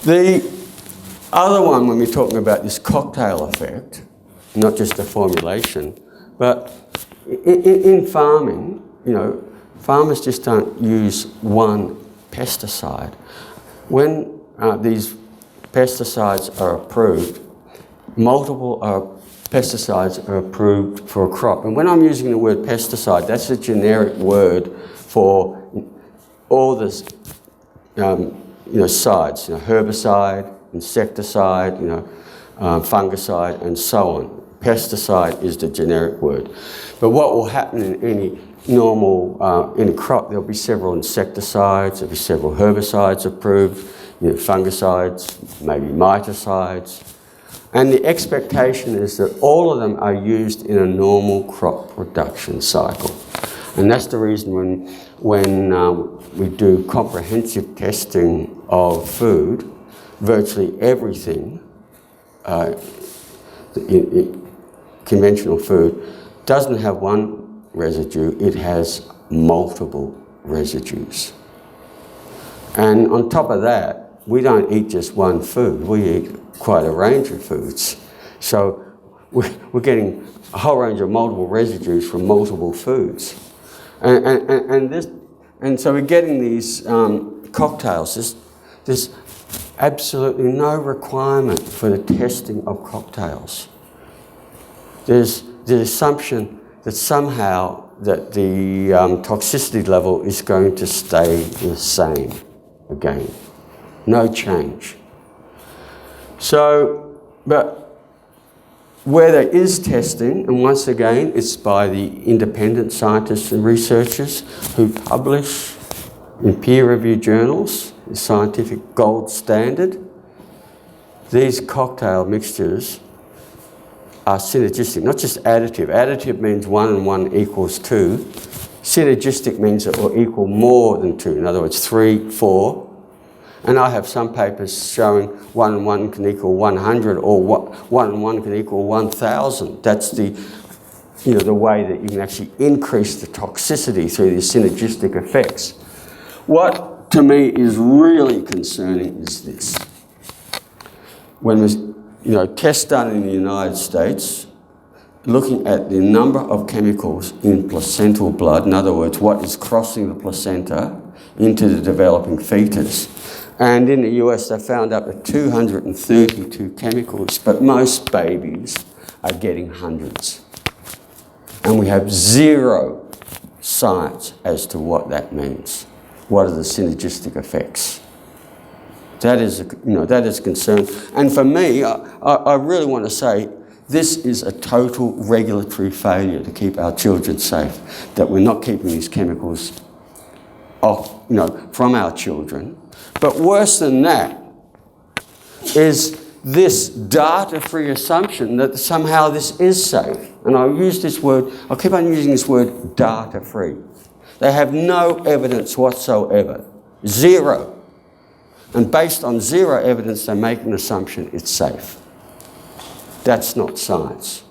The other one, when we're talking about this cocktail effect, not just the formulation, but in farming, you know, farmers just don't use one pesticide. When these pesticides are approved, multiple pesticides are approved for a crop. And when I'm using the word pesticide, that's a generic word for all the sides, herbicide, insecticide, fungicide, and so on. Pesticide is the generic word. But what will happen in any normal, in a crop, there'll be several insecticides, there'll be several herbicides approved, fungicides, maybe miticides. And the expectation is that all of them are used in a normal crop production cycle. And that's the reason when we do comprehensive testing of food, virtually everything, conventional food, doesn't have one residue, it has multiple residues. And on top of that, we don't eat just one food, we eat quite a range of foods. So we're getting a whole range of multiple residues from multiple foods. And so we're getting these cocktails. There's absolutely no requirement for the testing of cocktails. There's the assumption that somehow that the toxicity level is going to stay the same again. No change. So, but where there is testing, and once again, it's by the independent scientists and researchers who publish in peer-reviewed journals, the scientific gold standard, these cocktail mixtures are synergistic, not just additive. Additive means 1 and 1 equals 2. Synergistic means it will equal more than 2. In other words, 3, 4. And I have some papers showing 1 and 1 can equal 100, or 1 and 1 can equal 1,000. That's the way that you can actually increase the toxicity through these synergistic effects. What to me is really concerning is this. When there's tests done in the United States, looking at the number of chemicals in placental blood, in other words, what is crossing the placenta into the developing fetus. And in the US, they found up to 232 chemicals, but most babies are getting hundreds. And we have zero science as to what that means. What are the synergistic effects? That is, that is a concern. And for me, I really want to say this is a total regulatory failure to keep our children safe, that we're not keeping these chemicals off, from our children. But worse than that is this data-free assumption that somehow this is safe. And I'll keep on using this word data-free. They have no evidence whatsoever. Zero. And based on zero evidence, they make an assumption it's safe. That's not science.